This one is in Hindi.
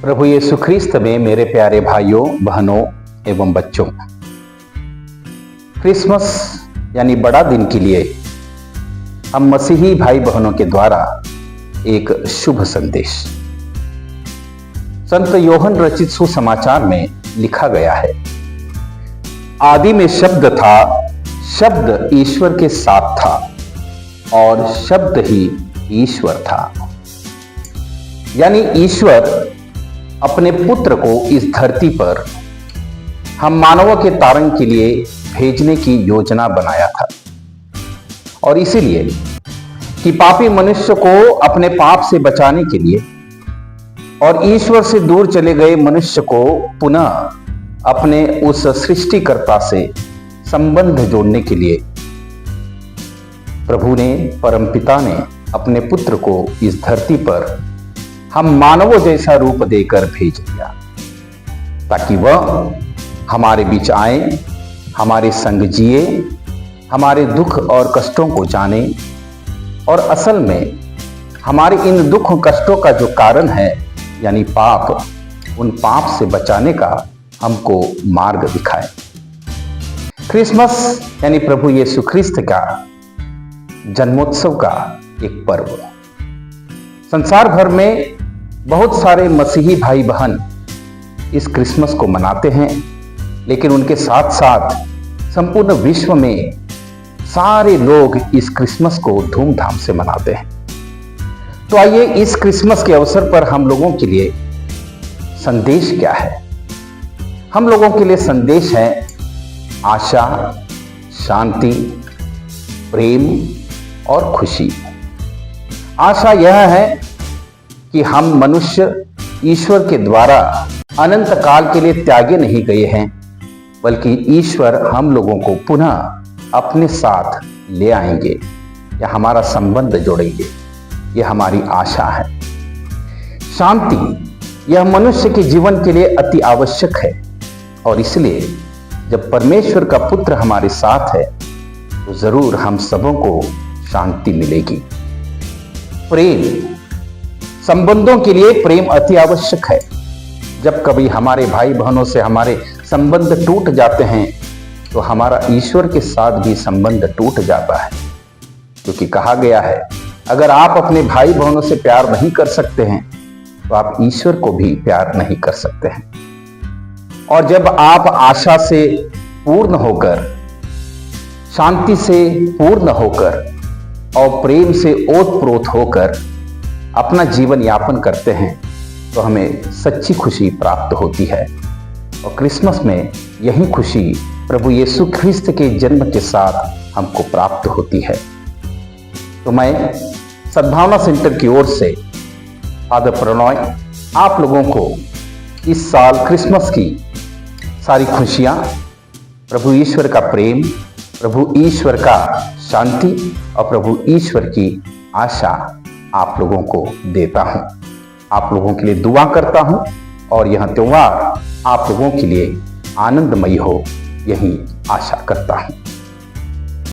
प्रभु यीशु ख्रीस्त में मेरे प्यारे भाइयों, बहनों एवं बच्चों, क्रिसमस यानी बड़ा दिन के लिए हम मसीही भाई बहनों के द्वारा एक शुभ संदेश संत योहन रचित सुसमाचार में लिखा गया है। आदि में शब्द था, शब्द ईश्वर के साथ था और शब्द ही ईश्वर था। यानी ईश्वर अपने पुत्र को इस धरती पर हम मानवों के तारण के लिए भेजने की योजना बनाया था, और इसीलिए कि पापी मनुष्य को अपने पाप से बचाने के लिए और ईश्वर से दूर चले गए मनुष्य को पुनः अपने उस सृष्टिकर्ता से संबंध जोड़ने के लिए प्रभु ने, परमपिता ने अपने पुत्र को इस धरती पर हम मानवों जैसा रूप देकर भेज दिया, ताकि वह हमारे बीच आए, हमारे संग जिए, हमारे दुख और कष्टों को जाने, और असल में हमारे इन दुख कष्टों का जो कारण है यानी पाप, उन पाप से बचाने का हमको मार्ग दिखाए। क्रिसमस यानी प्रभु यीशु ख्रीस्त का जन्मोत्सव का एक पर्व। संसार भर में बहुत सारे मसीही भाई बहन इस क्रिसमस को मनाते हैं, लेकिन उनके साथ साथ संपूर्ण विश्व में सारे लोग इस क्रिसमस को धूमधाम से मनाते हैं। तो आइए इस क्रिसमस के अवसर पर हम लोगों के लिए संदेश क्या है। हम लोगों के लिए संदेश है आशा, शांति, प्रेम और खुशी। आशा यह है कि हम मनुष्य ईश्वर के द्वारा अनंत काल के लिए त्यागे नहीं गए हैं, बल्कि ईश्वर हम लोगों को पुनः अपने साथ ले आएंगे या हमारा संबंध जोड़ेंगे। यह हमारी आशा है। शांति यह मनुष्य के जीवन के लिए अति आवश्यक है, और इसलिए जब परमेश्वर का पुत्र हमारे साथ है तो जरूर हम सबों को शांति मिलेगी। प्रेम, संबंधों के लिए प्रेम अति आवश्यक है। जब कभी हमारे भाई बहनों से हमारे संबंध टूट जाते हैं तो हमारा ईश्वर के साथ भी संबंध टूट जाता है, क्योंकि कहा गया है अगर आप अपने भाई बहनों से प्यार नहीं कर सकते हैं तो आप ईश्वर को भी प्यार नहीं कर सकते हैं। और जब आप आशा से पूर्ण होकर, शांति से पूर्ण होकर और प्रेम से ओतप्रोत होकर अपना जीवन यापन करते हैं तो हमें सच्ची खुशी प्राप्त होती है। और क्रिसमस में यही खुशी प्रभु यीशु ख्रीस्त के जन्म के साथ हमको प्राप्त होती है। तो मैं सद्भावना सेंटर की ओर से फादर प्रणॉय आप लोगों को इस साल क्रिसमस की सारी खुशियां, प्रभु ईश्वर का प्रेम, प्रभु ईश्वर का शांति और प्रभु ईश्वर की आशा आप लोगों को देता हूं। आप लोगों के लिए दुआ करता हूं और यह त्योहार आप लोगों के लिए आनंदमयी हो, यही आशा करता हूं।